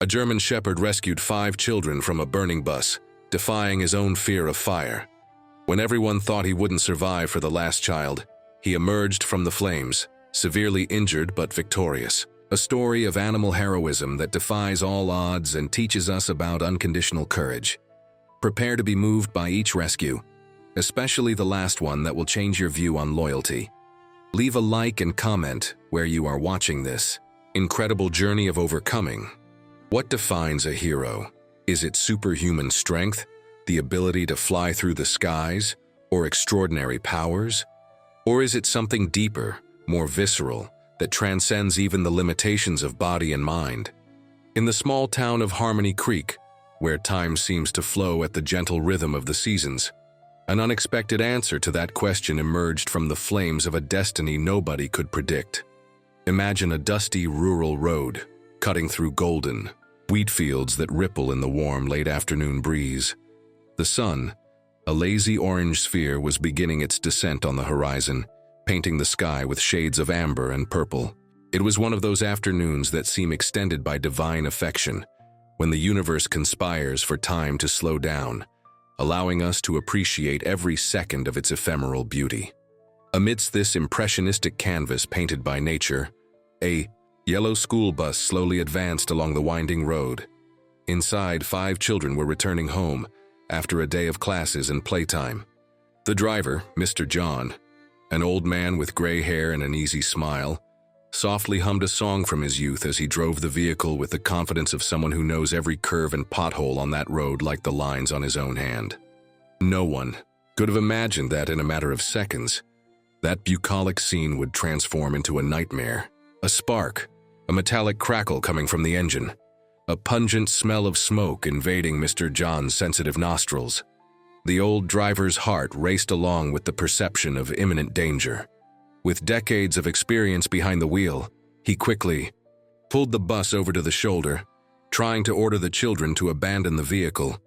A German shepherd rescued 5 children from a burning bus, defying his own fear of fire. When everyone thought he wouldn't survive for the last child, he emerged from the flames, severely injured but victorious. A story of animal heroism that defies all odds and teaches us about unconditional courage. Prepare to be moved by each rescue, especially the last one that will change your view on loyalty. Leave a like and comment where you are watching this incredible journey of overcoming. What defines a hero? Is it superhuman strength, the ability to fly through the skies, or extraordinary powers? Or is it something deeper, more visceral, that transcends even the limitations of body and mind? In the small town of Harmony Creek, where time seems to flow at the gentle rhythm of the seasons, an unexpected answer to that question emerged from the flames of a destiny nobody could predict. Imagine a dusty rural road, cutting through golden wheat fields that ripple in the warm late afternoon breeze. The sun, a lazy orange sphere, was beginning its descent on the horizon, painting the sky with shades of amber and purple. It was one of those afternoons that seem extended by divine affection, when the universe conspires for time to slow down, allowing us to appreciate every second of its ephemeral beauty. Amidst this impressionistic canvas painted by nature, a yellow school bus slowly advanced along the winding road. Inside, 5 children were returning home after a day of classes and playtime. The driver, Mr. John, an old man with gray hair and an easy smile, softly hummed a song from his youth as he drove the vehicle with the confidence of someone who knows every curve and pothole on that road like the lines on his own hand. No one could have imagined that in a matter of seconds, that bucolic scene would transform into a nightmare. A spark, a metallic crackle coming from the engine, a pungent smell of smoke invading Mr. John's sensitive nostrils. The old driver's heart raced along with the perception of imminent danger. With decades of experience behind the wheel, he quickly pulled the bus over to the shoulder, trying to order the children to abandon the vehicle,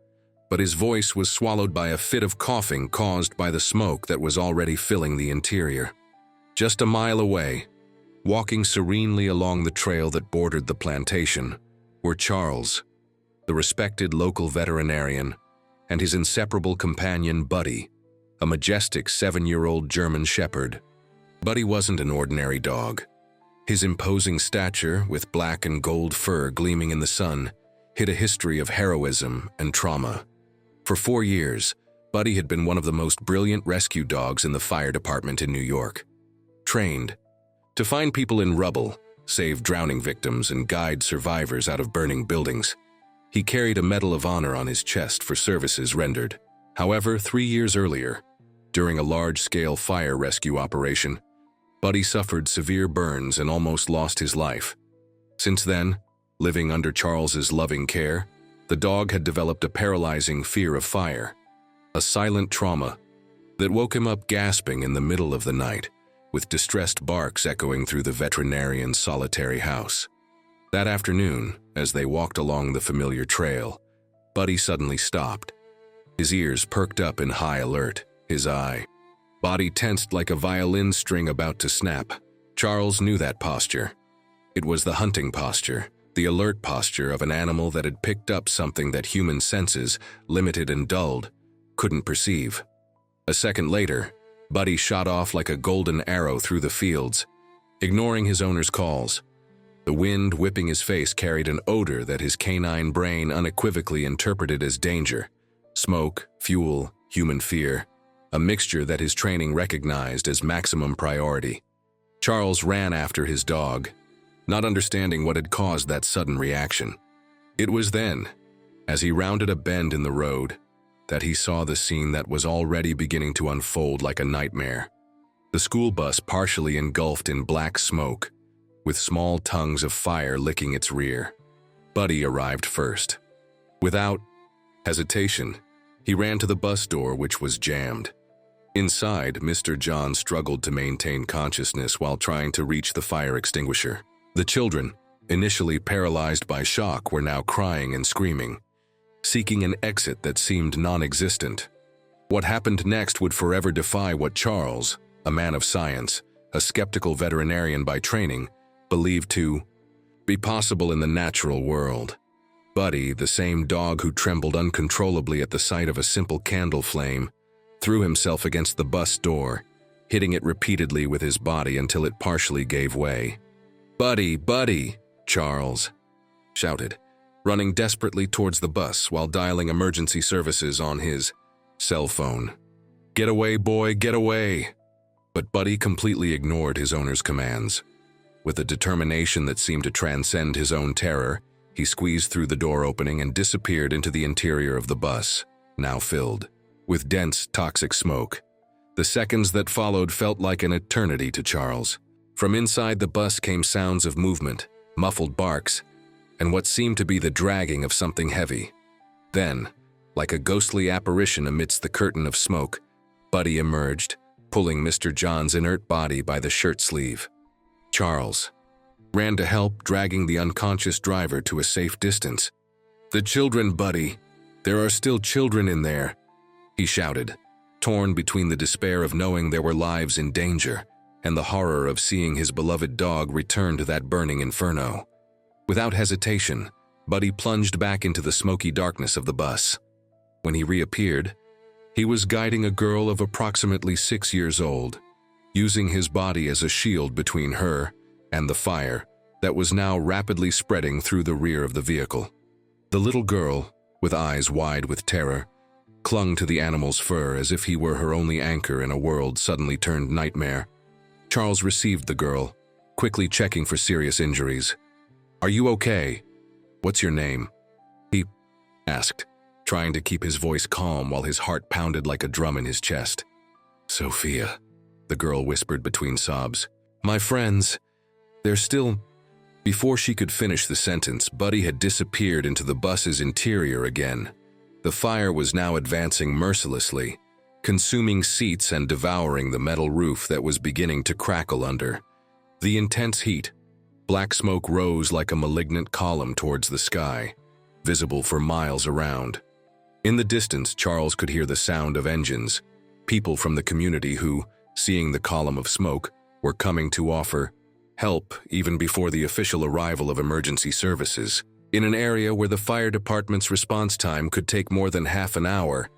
but his voice was swallowed by a fit of coughing caused by the smoke that was already filling the interior. Just a mile away, walking serenely along the trail that bordered the plantation, were Charles, the respected local veterinarian, and his inseparable companion Buddy, a majestic 7-year-old German shepherd. Buddy wasn't an ordinary dog. His imposing stature, with black and gold fur gleaming in the sun, hid a history of heroism and trauma. For 4 years, Buddy had been one of the most brilliant rescue dogs in the fire department in New York. Trained to find people in rubble, save drowning victims, and guide survivors out of burning buildings. He carried a Medal of Honor on his chest for services rendered. However, 3 years earlier, during a large-scale fire rescue operation, Buddy suffered severe burns and almost lost his life. Since then, living under Charles's loving care, the dog had developed a paralyzing fear of fire, a silent trauma that woke him up gasping in the middle of the night, with distressed barks echoing through the veterinarian's solitary house. That afternoon, as they walked along the familiar trail, Buddy suddenly stopped. His ears perked up in high alert, his body tensed like a violin string about to snap. Charles knew that posture. It was the hunting posture, the alert posture of an animal that had picked up something that human senses, limited and dulled, couldn't perceive. A second later, Buddy shot off like a golden arrow through the fields, ignoring his owner's calls. The wind whipping his face carried an odor that his canine brain unequivocally interpreted as danger. Smoke, fuel, human fear, a mixture that his training recognized as maximum priority. Charles ran after his dog, not understanding what had caused that sudden reaction. It was then, as he rounded a bend in the road, that he saw the scene that was already beginning to unfold like a nightmare. The school bus partially engulfed in black smoke, with small tongues of fire licking its rear. Buddy arrived first. Without hesitation, he ran to the bus door, which was jammed. Inside, Mr. John struggled to maintain consciousness while trying to reach the fire extinguisher. The children, initially paralyzed by shock, were now crying and screaming, seeking an exit that seemed non-existent. What happened next would forever defy what Charles, a man of science, a skeptical veterinarian by training, believed to be possible in the natural world. Buddy, the same dog who trembled uncontrollably at the sight of a simple candle flame, threw himself against the bus door, hitting it repeatedly with his body until it partially gave way. "Buddy, Buddy!" Charles shouted, running desperately towards the bus while dialing emergency services on his cell phone. "Get away, boy, get away!" But Buddy completely ignored his owner's commands. With a determination that seemed to transcend his own terror, he squeezed through the door opening and disappeared into the interior of the bus, now filled with dense, toxic smoke. The seconds that followed felt like an eternity to Charles. From inside the bus came sounds of movement, muffled barks, and what seemed to be the dragging of something heavy. Then, like a ghostly apparition amidst the curtain of smoke, Buddy emerged, pulling Mr. John's inert body by the shirt sleeve. Charles ran to help, dragging the unconscious driver to a safe distance. "The children, Buddy! There are still children in there!" he shouted, torn between the despair of knowing there were lives in danger and the horror of seeing his beloved dog return to that burning inferno. Without hesitation, Buddy plunged back into the smoky darkness of the bus. When he reappeared, he was guiding a girl of approximately 6 years old, using his body as a shield between her and the fire that was now rapidly spreading through the rear of the vehicle. The little girl, with eyes wide with terror, clung to the animal's fur as if he were her only anchor in a world suddenly turned nightmare. Charles received the girl, quickly checking for serious injuries. "Are you okay? What's your name?" he asked, trying to keep his voice calm while his heart pounded like a drum in his chest. "Sophia," the girl whispered between sobs. "My friends, they're still—" Before she could finish the sentence, Buddy had disappeared into the bus's interior again. The fire was now advancing mercilessly, consuming seats and devouring the metal roof that was beginning to crackle under. The intense heat, black smoke rose like a malignant column towards the sky, visible for miles around. In the distance, Charles could hear the sound of engines, people from the community who, seeing the column of smoke, were coming to offer help even before the official arrival of emergency services. In an area where the fire department's response time could take more than half an hour,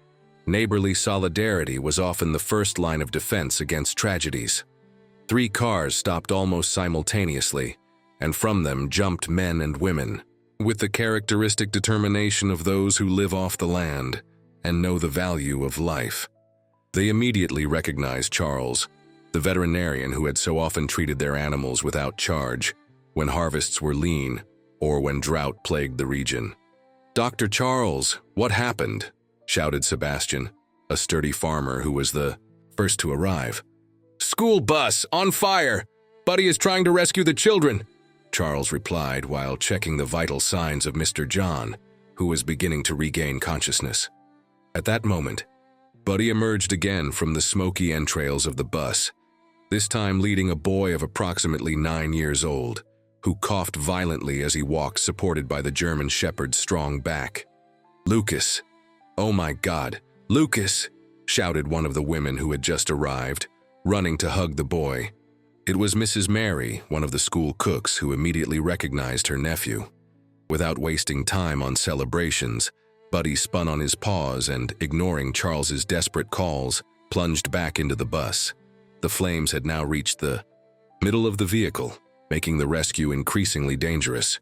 neighborly solidarity was often the first line of defense against tragedies. 3 cars stopped almost simultaneously, and from them jumped men and women, with the characteristic determination of those who live off the land and know the value of life. They immediately recognized Charles, the veterinarian who had so often treated their animals without charge when harvests were lean or when drought plagued the region. "Dr. Charles, what happened?" shouted Sebastian, a sturdy farmer who was the first to arrive. "School bus, on fire! Buddy is trying to rescue the children," Charles replied while checking the vital signs of Mr. John, who was beginning to regain consciousness. At that moment, Buddy emerged again from the smoky entrails of the bus, this time leading a boy of approximately 9 years old, who coughed violently as he walked supported by the German Shepherd's strong back. "Lucas! Oh my God, Lucas!" shouted one of the women who had just arrived, running to hug the boy. It was Mrs. Mary, one of the school cooks, who immediately recognized her nephew. Without wasting time on celebrations, Buddy spun on his paws and, ignoring Charles's desperate calls, plunged back into the bus. The flames had now reached the middle of the vehicle, making the rescue increasingly dangerous.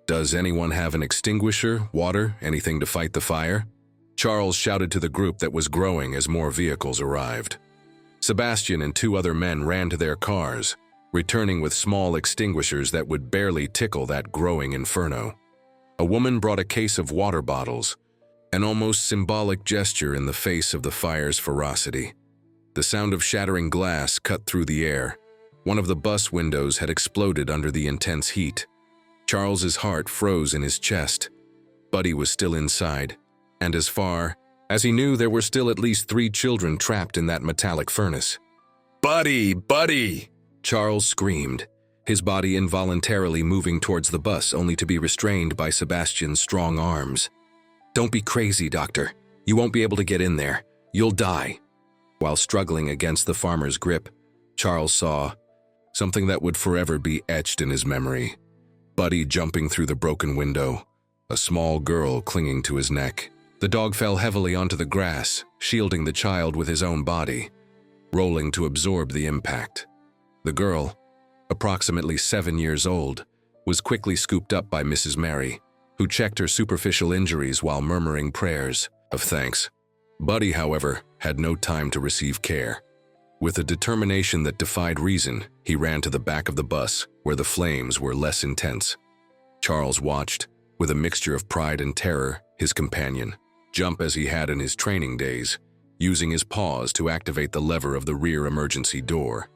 "Does anyone have an extinguisher, water, anything to fight the fire?" Charles shouted to the group that was growing as more vehicles arrived. Sebastian and 2 other men ran to their cars, returning with small extinguishers that would barely tickle that growing inferno. A woman brought a case of water bottles, an almost symbolic gesture in the face of the fire's ferocity. The sound of shattering glass cut through the air. One of the bus windows had exploded under the intense heat. Charles's heart froze in his chest. Buddy was still inside, and as far as he knew, there were still at least 3 children trapped in that metallic furnace. "Buddy! Buddy!" Charles screamed, his body involuntarily moving towards the bus only to be restrained by Sebastian's strong arms. "Don't be crazy, Doctor. You won't be able to get in there. You'll die." While struggling against the farmer's grip, Charles saw something that would forever be etched in his memory. Buddy jumping through the broken window, a small girl clinging to his neck. The dog fell heavily onto the grass, shielding the child with his own body, rolling to absorb the impact. The girl, approximately 7 years old, was quickly scooped up by Mrs. Mary, who checked her superficial injuries while murmuring prayers of thanks. Buddy, however, had no time to receive care. With a determination that defied reason, he ran to the back of the bus, where the flames were less intense. Charles watched, with a mixture of pride and terror, his companion jump as he had in his training days, using his paws to activate the lever of the rear emergency door.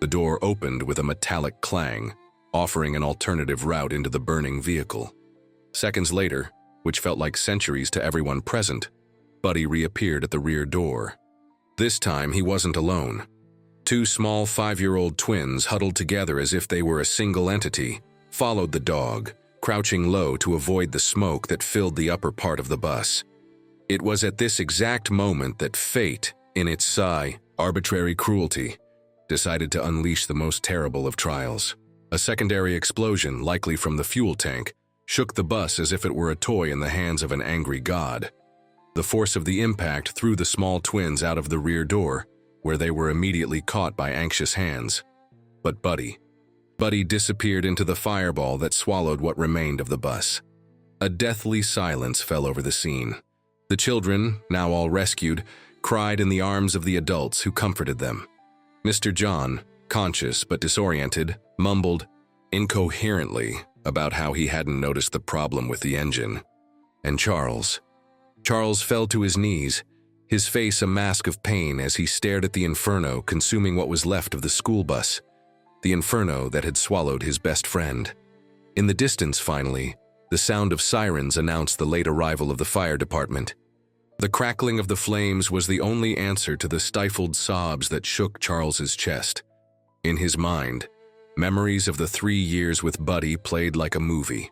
The door opened with a metallic clang, offering an alternative route into the burning vehicle. Seconds later, which felt like centuries to everyone present, Buddy reappeared at the rear door. This time, he wasn't alone. 2 small 5-year-old twins, huddled together as if they were a single entity, followed the dog, crouching low to avoid the smoke that filled the upper part of the bus. It was at this exact moment that fate, in its arbitrary cruelty, decided to unleash the most terrible of trials. A secondary explosion, likely from the fuel tank, shook the bus as if it were a toy in the hands of an angry god. The force of the impact threw the small twins out of the rear door, where they were immediately caught by anxious hands. But Buddy disappeared into the fireball that swallowed what remained of the bus. A deathly silence fell over the scene. The children, now all rescued, cried in the arms of the adults who comforted them. Mr. John, conscious but disoriented, mumbled incoherently about how he hadn't noticed the problem with the engine. And Charles fell to his knees, his face a mask of pain as he stared at the inferno consuming what was left of the school bus, the inferno that had swallowed his best friend. In the distance, finally, the sound of sirens announced the late arrival of the fire department. The crackling of the flames was the only answer to the stifled sobs that shook Charles's chest. In his mind, memories of the 3 years with Buddy played like a movie.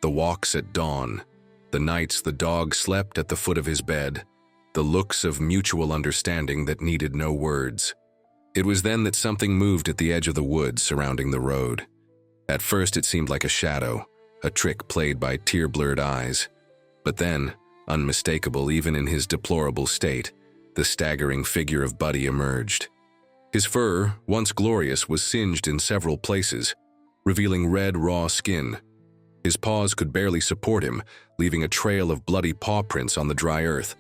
The walks at dawn, the nights the dog slept at the foot of his bed, the looks of mutual understanding that needed no words. It was then that something moved at the edge of the woods surrounding the road. At first it seemed like a shadow, a trick played by tear-blurred eyes. But then, unmistakable even in his deplorable state, the staggering figure of Buddy emerged. His fur, once glorious, was singed in several places, revealing red, raw skin. His paws could barely support him, leaving a trail of bloody paw prints on the dry earth.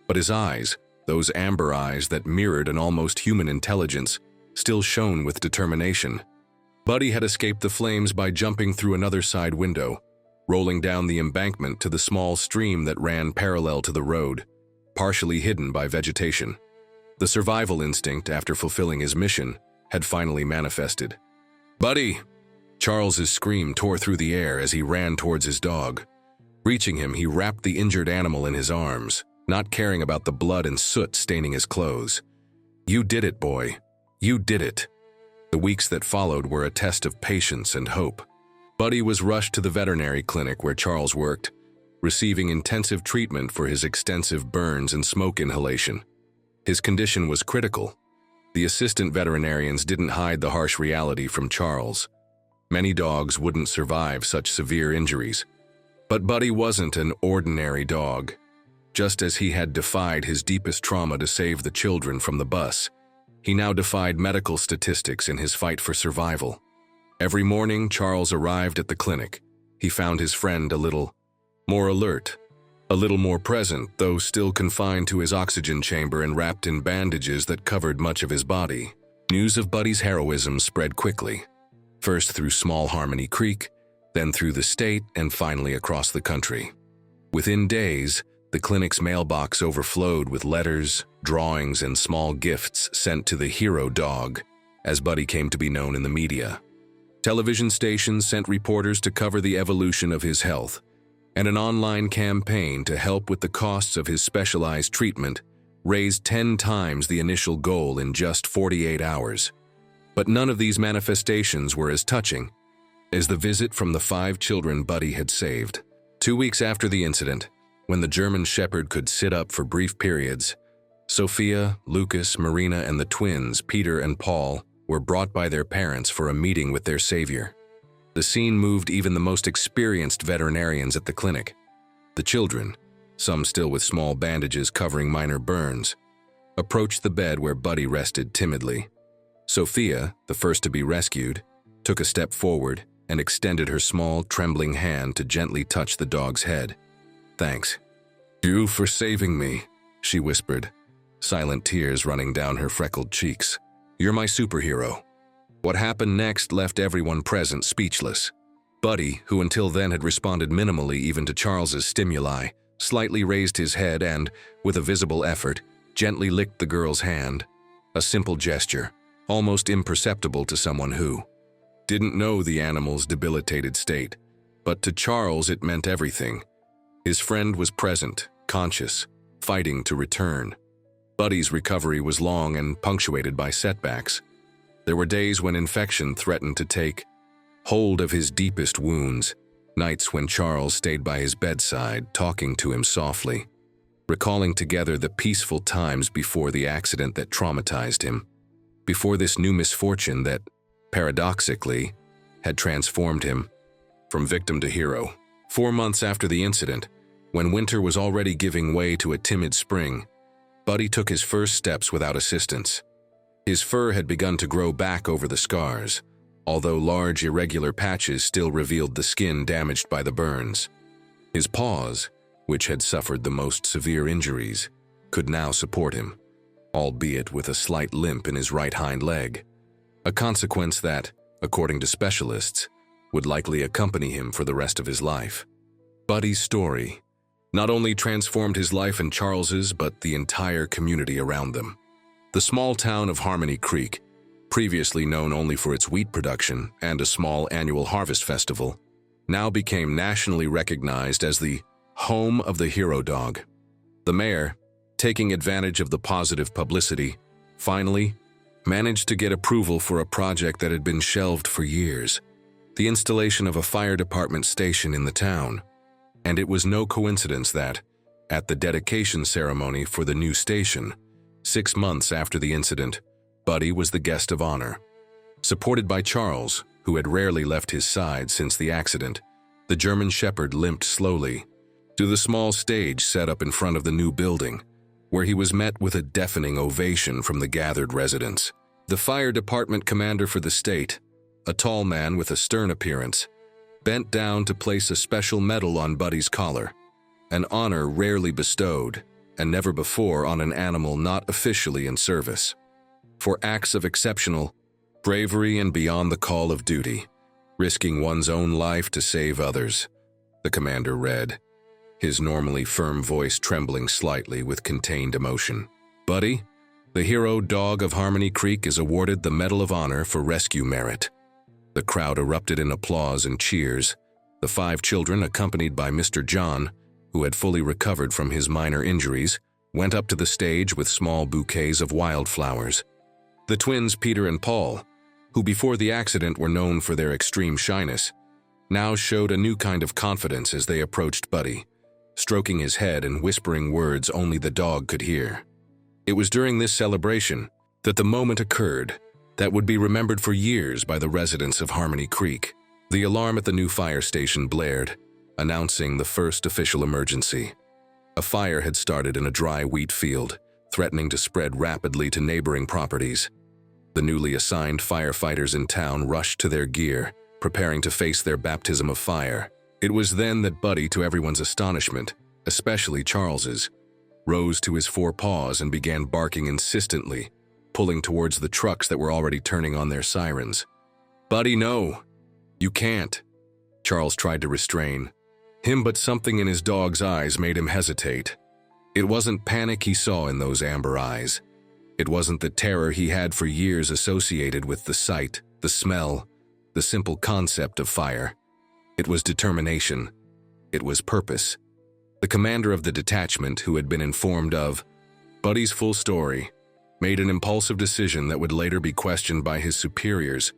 But his eyes, those amber eyes that mirrored an almost human intelligence, still shone with determination. Buddy had escaped the flames by jumping through another side window, rolling down the embankment to the small stream that ran parallel to the road, partially hidden by vegetation. The survival instinct, after fulfilling his mission, had finally manifested. "Buddy!" Charles's scream tore through the air as he ran towards his dog. Reaching him, he wrapped the injured animal in his arms, not caring about the blood and soot staining his clothes. "You did it, boy. You did it." The weeks that followed were a test of patience and hope. Buddy was rushed to the veterinary clinic where Charles worked, receiving intensive treatment for his extensive burns and smoke inhalation. His condition was critical. The assistant veterinarians didn't hide the harsh reality from Charles. Many dogs wouldn't survive such severe injuries. But Buddy wasn't an ordinary dog. Just as he had defied his deepest trauma to save the children from the bus, he now defied medical statistics in his fight for survival. Every morning, Charles arrived at the clinic. He found his friend a little more alert, a little more present, though still confined to his oxygen chamber and wrapped in bandages that covered much of his body. News of Buddy's heroism spread quickly, first through Small Harmony Creek, then through the state, and finally across the country. Within days, the clinic's mailbox overflowed with letters, drawings, and small gifts sent to the hero dog, as Buddy came to be known in the media. Television stations sent reporters to cover the evolution of his health, and an online campaign to help with the costs of his specialized treatment raised 10 times the initial goal in just 48 hours. But none of these manifestations were as touching as the visit from the 5 children Buddy had saved. 2 weeks after the incident, when the German Shepherd could sit up for brief periods, Sophia, Lucas, Marina, and the twins, Peter and Paul, were brought by their parents for a meeting with their savior. The scene moved even the most experienced veterinarians at the clinic. The children, some still with small bandages covering minor burns, approached the bed where Buddy rested timidly. Sophia, the first to be rescued, took a step forward and extended her small, trembling hand to gently touch the dog's head. "Thanks. You for saving me," she whispered, silent tears running down her freckled cheeks. "You're my superhero." What happened next left everyone present speechless. Buddy, who until then had responded minimally even to Charles's stimuli, slightly raised his head and, with a visible effort, gently licked the girl's hand. A simple gesture, almost imperceptible to someone who didn't know the animal's debilitated state. But to Charles it meant everything. His friend was present, conscious, fighting to return. Buddy's recovery was long and punctuated by setbacks. There were days when infection threatened to take hold of his deepest wounds, nights when Charles stayed by his bedside, talking to him softly, recalling together the peaceful times before the accident that traumatized him, before this new misfortune that, paradoxically, had transformed him from victim to hero. 4 months after the incident, when winter was already giving way to a timid spring, Buddy took his first steps without assistance. His fur had begun to grow back over the scars, although large irregular patches still revealed the skin damaged by the burns. His paws, which had suffered the most severe injuries, could now support him, albeit with a slight limp in his right hind leg, a consequence that, according to specialists, would likely accompany him for the rest of his life. Buddy's story not only transformed his life and Charles's, but the entire community around them. The small town of Harmony Creek, previously known only for its wheat production and a small annual harvest festival, now became nationally recognized as the home of the hero dog. The mayor, taking advantage of the positive publicity, finally managed to get approval for a project that had been shelved for years, the installation of a fire department station in the town. And it was no coincidence that, at the dedication ceremony for the new station, 6 months after the incident, Buddy was the guest of honor. Supported by Charles, who had rarely left his side since the accident, the German Shepherd limped slowly to the small stage set up in front of the new building, where he was met with a deafening ovation from the gathered residents. The fire department commander for the state, a tall man with a stern appearance, bent down to place a special medal on Buddy's collar, an honor rarely bestowed, and never before on an animal not officially in service. For acts of exceptional bravery and beyond the call of duty, risking one's own life to save others, the commander read, his normally firm voice trembling slightly with contained emotion. Buddy, the hero dog of Harmony Creek, is awarded the Medal of Honor for rescue merit. The crowd erupted in applause and cheers. The 5 children, accompanied by Mr. John, who had fully recovered from his minor injuries, went up to the stage with small bouquets of wildflowers. The twins Peter and Paul, who before the accident were known for their extreme shyness, now showed a new kind of confidence as they approached Buddy, stroking his head and whispering words only the dog could hear. It was during this celebration that the moment occurred that would be remembered for years by the residents of Harmony Creek. The alarm at the new fire station blared, announcing the first official emergency. A fire had started in a dry wheat field, threatening to spread rapidly to neighboring properties. The newly assigned firefighters in town rushed to their gear, preparing to face their baptism of fire. It was then that Buddy, to everyone's astonishment, especially Charles's, rose to his 4 paws and began barking insistently, pulling towards the trucks that were already turning on their sirens. "Buddy, no! You can't!" Charles tried to restrain him, but something in his dog's eyes made him hesitate. It wasn't panic he saw in those amber eyes. It wasn't the terror he had for years associated with the sight, the smell, the simple concept of fire. It was determination. It was purpose. The commander of the detachment, who had been informed of Buddy's full story, made an impulsive decision that would later be questioned by his superiors,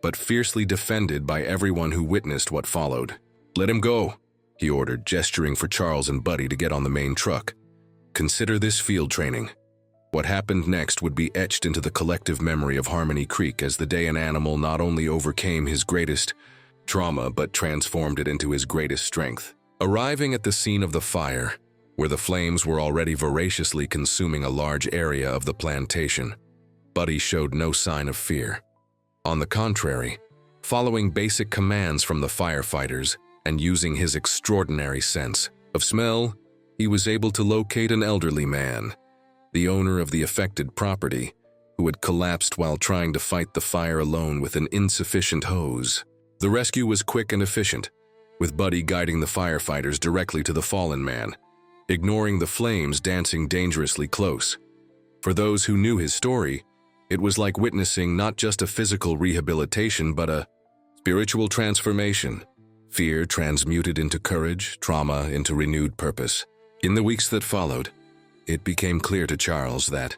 but fiercely defended by everyone who witnessed what followed. "Let him go," he ordered, gesturing for Charles and Buddy to get on the main truck. "Consider this field training." What happened next would be etched into the collective memory of Harmony Creek as the day an animal not only overcame his greatest trauma but transformed it into his greatest strength. Arriving at the scene of the fire, where the flames were already voraciously consuming a large area of the plantation, Buddy showed no sign of fear. On the contrary, following basic commands from the firefighters and using his extraordinary sense of smell, he was able to locate an elderly man, the owner of the affected property, who had collapsed while trying to fight the fire alone with an insufficient hose. The rescue was quick and efficient, with Buddy guiding the firefighters directly to the fallen man, ignoring the flames dancing dangerously close. For those who knew his story, it was like witnessing not just a physical rehabilitation but a spiritual transformation. Fear transmuted into courage, trauma into renewed purpose. In the weeks that followed, it became clear to Charles that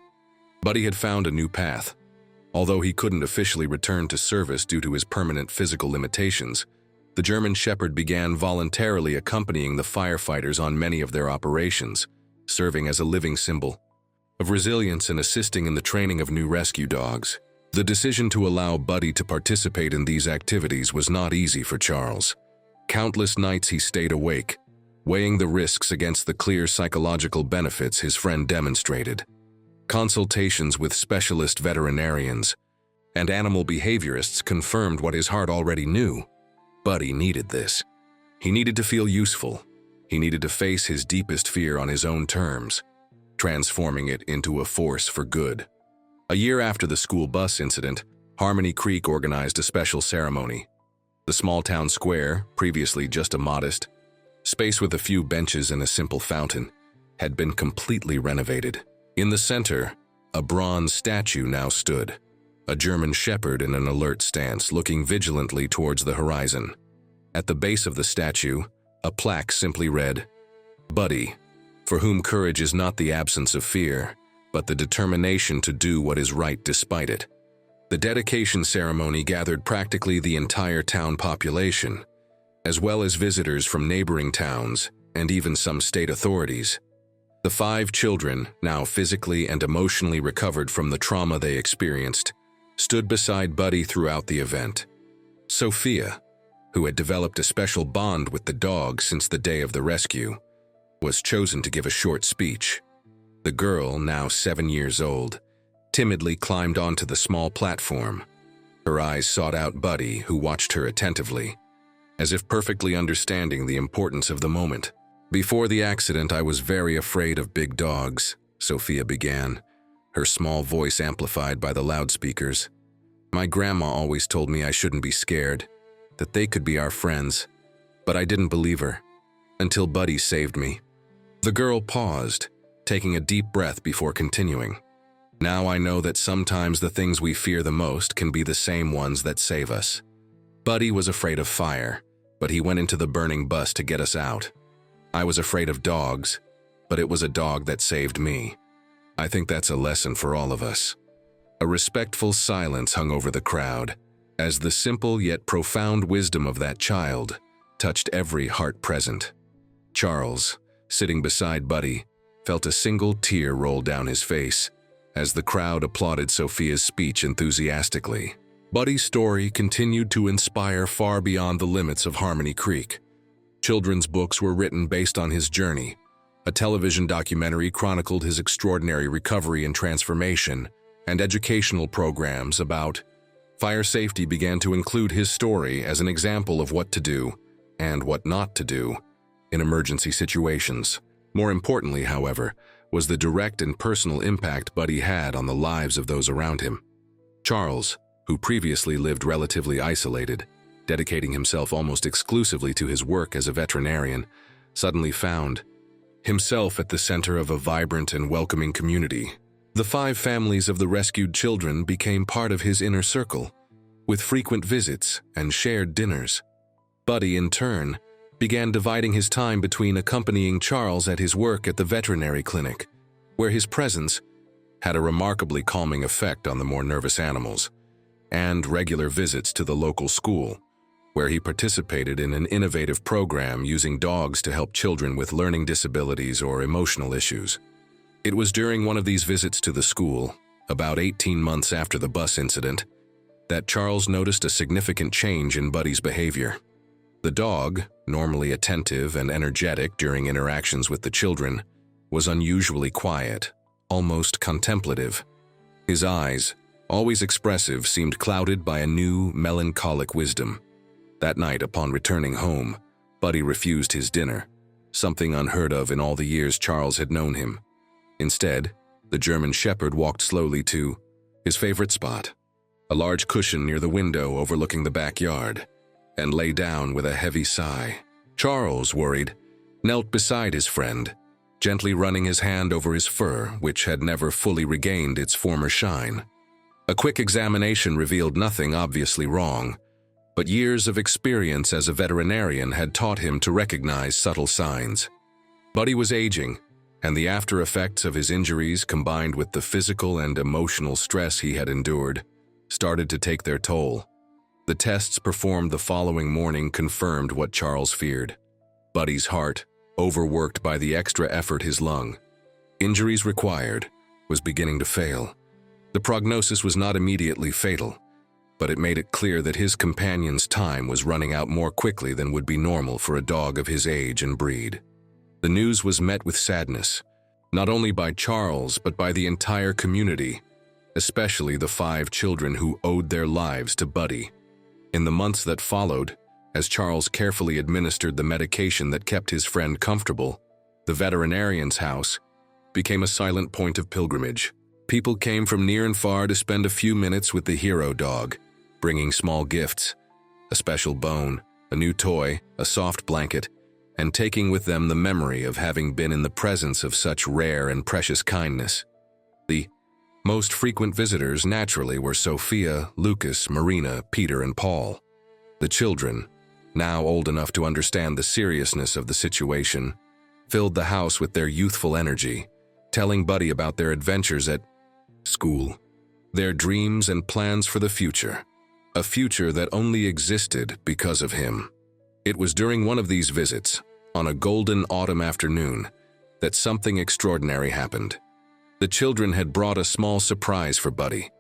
Buddy had found a new path. Although he couldn't officially return to service due to his permanent physical limitations, the German Shepherd began voluntarily accompanying the firefighters on many of their operations, serving as a living symbol of resilience and assisting in the training of new rescue dogs. The decision to allow Buddy to participate in these activities was not easy for Charles. Countless nights he stayed awake, weighing the risks against the clear psychological benefits his friend demonstrated. Consultations with specialist veterinarians and animal behaviorists confirmed what his heart already knew. Buddy needed this. He needed to feel useful. He needed to face his deepest fear on his own terms, transforming it into a force for good. A year after the school bus incident, Harmony Creek organized a special ceremony. The small town square, previously just a modest space with a few benches and a simple fountain, had been completely renovated. In the center, a bronze statue now stood, a German Shepherd in an alert stance, looking vigilantly towards the horizon. At the base of the statue, a plaque simply read, "Buddy, for whom courage is not the absence of fear, but the determination to do what is right despite it." The dedication ceremony gathered practically the entire town population, as well as visitors from neighboring towns and even some state authorities. The 5 children, now physically and emotionally recovered from the trauma they experienced, stood beside Buddy throughout the event. Sophia, who had developed a special bond with the dog since the day of the rescue, was chosen to give a short speech. The girl, now 7 years old, timidly climbed onto the small platform. Her eyes sought out Buddy, who watched her attentively, as if perfectly understanding the importance of the moment. "Before the accident, I was very afraid of big dogs," Sophia began, her small voice amplified by the loudspeakers. "My grandma always told me I shouldn't be scared, that they could be our friends, but I didn't believe her, until Buddy saved me." The girl paused, taking a deep breath before continuing. "Now I know that sometimes the things we fear the most can be the same ones that save us. Buddy was afraid of fire, but he went into the burning bus to get us out. I was afraid of dogs, but it was a dog that saved me. I think that's a lesson for all of us." A respectful silence hung over the crowd, as the simple yet profound wisdom of that child touched every heart present. Charles, sitting beside Buddy, felt a single tear roll down his face as the crowd applauded Sophia's speech enthusiastically. Buddy's story continued to inspire far beyond the limits of Harmony Creek. Children's books were written based on his journey. A television documentary chronicled his extraordinary recovery and transformation, and educational programs about fire safety began to include his story as an example of what to do and what not to do in emergency situations. More importantly, however, was the direct and personal impact Buddy had on the lives of those around him. Charles, who previously lived relatively isolated, dedicating himself almost exclusively to his work as a veterinarian, suddenly found himself at the center of a vibrant and welcoming community. The 5 families of the rescued children became part of his inner circle, with frequent visits and shared dinners. Buddy, in turn, began dividing his time between accompanying Charles at his work at the veterinary clinic, where his presence had a remarkably calming effect on the more nervous animals, and regular visits to the local school, where he participated in an innovative program using dogs to help children with learning disabilities or emotional issues. It was during one of these visits to the school, about 18 months after the bus incident, that Charles noticed a significant change in Buddy's behavior. The dog, normally attentive and energetic during interactions with the children, was unusually quiet, almost contemplative. His eyes, always expressive, seemed clouded by a new, melancholic wisdom. That night, upon returning home, Buddy refused his dinner, something unheard of in all the years Charles had known him. Instead, the German Shepherd walked slowly to his favorite spot, a large cushion near the window overlooking the backyard, and lay down with a heavy sigh. Charles, worried, knelt beside his friend, gently running his hand over his fur, which had never fully regained its former shine. A quick examination revealed nothing obviously wrong, but years of experience as a veterinarian had taught him to recognize subtle signs. Buddy was aging, and the after effects of his injuries, combined with the physical and emotional stress he had endured, started to take their toll. The tests performed the following morning confirmed what Charles feared. Buddy's heart, overworked by the extra effort his lung, injuries required, was beginning to fail. The prognosis was not immediately fatal, but it made it clear that his companion's time was running out more quickly than would be normal for a dog of his age and breed. The news was met with sadness, not only by Charles but by the entire community, especially the 5 children who owed their lives to Buddy. In the months that followed, as Charles carefully administered the medication that kept his friend comfortable, the veterinarian's house became a silent point of pilgrimage. People came from near and far to spend a few minutes with the hero dog, bringing small gifts, a special bone, a new toy, a soft blanket, and taking with them the memory of having been in the presence of such rare and precious kindness. The most frequent visitors, naturally, were Sophia, Lucas, Marina, Peter, and Paul. The children, now old enough to understand the seriousness of the situation, filled the house with their youthful energy, telling Buddy about their adventures at school, their dreams and plans for the future, a future that only existed because of him. It was during one of these visits, on a golden autumn afternoon, that something extraordinary happened. The children had brought a small surprise for Buddy,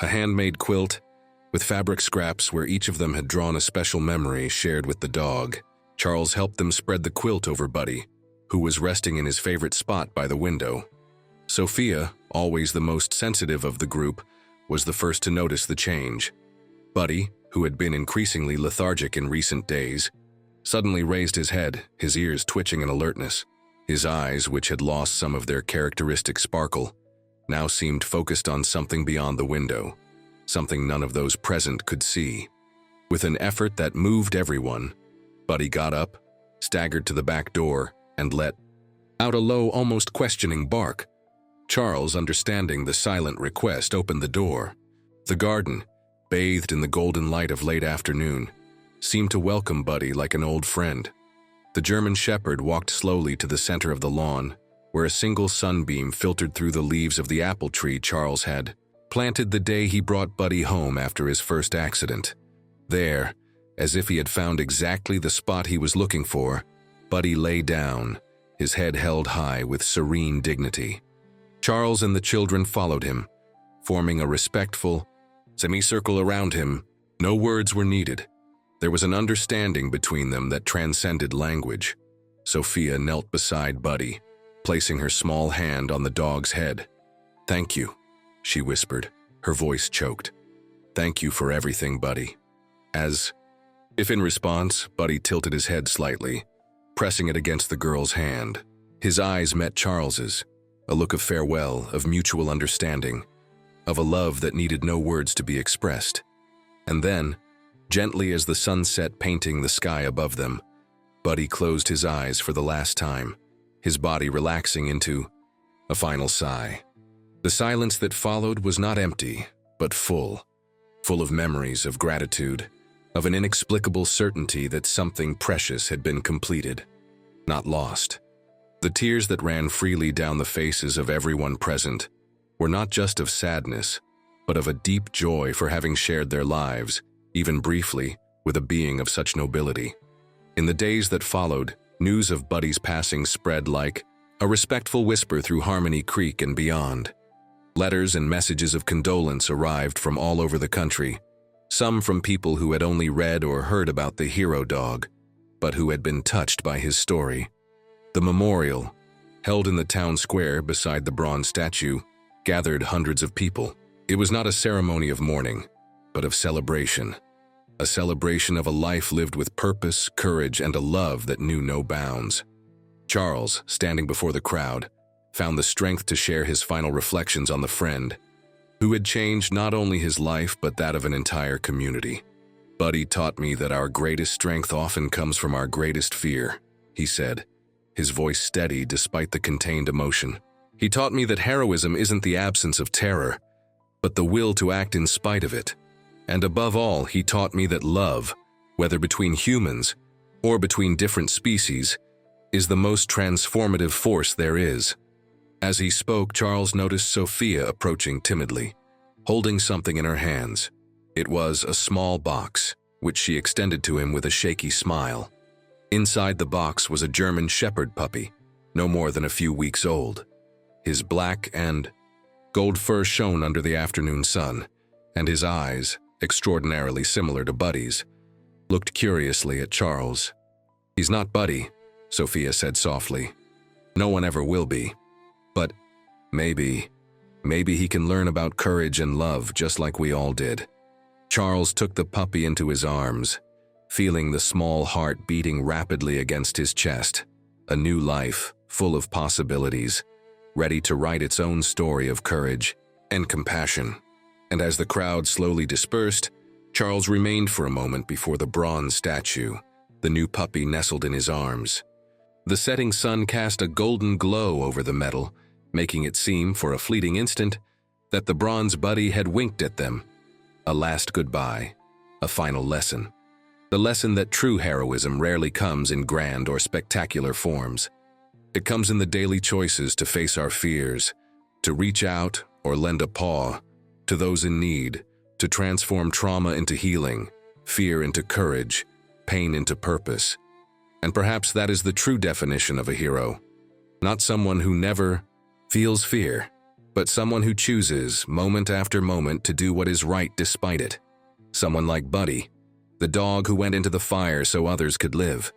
a handmade quilt with fabric scraps where each of them had drawn a special memory shared with the dog. Charles helped them spread the quilt over Buddy, who was resting in his favorite spot by the window. Sophia, always the most sensitive of the group, was the first to notice the change. Buddy, who had been increasingly lethargic in recent days, suddenly raised his head, his ears twitching in alertness. His eyes, which had lost some of their characteristic sparkle, now seemed focused on something beyond the window, something none of those present could see. With an effort that moved everyone, Buddy got up, staggered to the back door, and let out a low, almost questioning bark. Charles, understanding the silent request, opened the door. The garden, bathed in the golden light of late afternoon, seemed to welcome Buddy like an old friend. The German Shepherd walked slowly to the center of the lawn, where a single sunbeam filtered through the leaves of the apple tree Charles had planted the day he brought Buddy home after his first accident. There, as if he had found exactly the spot he was looking for, Buddy lay down, his head held high with serene dignity. Charles and the children followed him, forming a respectful semicircle around him. No words were needed. There was an understanding between them that transcended language. Sophia knelt beside Buddy, placing her small hand on the dog's head. "Thank you," she whispered, her voice choked. "Thank you for everything, Buddy." As if in response, Buddy tilted his head slightly, pressing it against the girl's hand. His eyes met Charles's, a look of farewell, of mutual understanding, of a love that needed no words to be expressed. And then, gently as the sunset painting the sky above them, Buddy closed his eyes for the last time, his body relaxing into a final sigh. The silence that followed was not empty, but full of memories, of gratitude, of an inexplicable certainty that something precious had been completed, not lost. The tears that ran freely down the faces of everyone present were not just of sadness, but of a deep joy for having shared their lives, even briefly, with a being of such nobility. In the days that followed, news of Buddy's passing spread like a respectful whisper through Harmony Creek and beyond. Letters and messages of condolence arrived from all over the country, some from people who had only read or heard about the hero dog, but who had been touched by his story. The memorial, held in the town square beside the bronze statue, gathered hundreds of people. It was not a ceremony of mourning, but of celebration. A celebration of a life lived with purpose, courage, and a love that knew no bounds. Charles, standing before the crowd, found the strength to share his final reflections on the friend, who had changed not only his life but that of an entire community. "Buddy taught me that our greatest strength often comes from our greatest fear," he said, his voice steady despite the contained emotion. "He taught me that heroism isn't the absence of terror, but the will to act in spite of it. And above all, he taught me that love, whether between humans or between different species, is the most transformative force there is." As he spoke, Charles noticed Sophia approaching timidly, holding something in her hands. It was a small box, which she extended to him with a shaky smile. Inside the box was a German Shepherd puppy, no more than a few weeks old. His black and gold fur shone under the afternoon sun, and his eyes, extraordinarily similar to Buddy's, looked curiously at Charles. "He's not Buddy," Sophia said softly. "No one ever will be. But maybe he can learn about courage and love just like we all did." Charles took the puppy into his arms, feeling the small heart beating rapidly against his chest. A new life, full of possibilities, ready to write its own story of courage and compassion. And as the crowd slowly dispersed, Charles remained for a moment before the bronze statue, the new puppy nestled in his arms. The setting sun cast a golden glow over the metal, making it seem, for a fleeting instant, that the bronze Buddy had winked at them. A last goodbye, a final lesson. The lesson that true heroism rarely comes in grand or spectacular forms. It comes in the daily choices to face our fears, to reach out or lend a paw to those in need, to transform trauma into healing, fear into courage, pain into purpose. And perhaps that is the true definition of a hero. Not someone who never feels fear, but someone who chooses, moment after moment, to do what is right despite it. Someone like Buddy, the dog who went into the fire so others could live.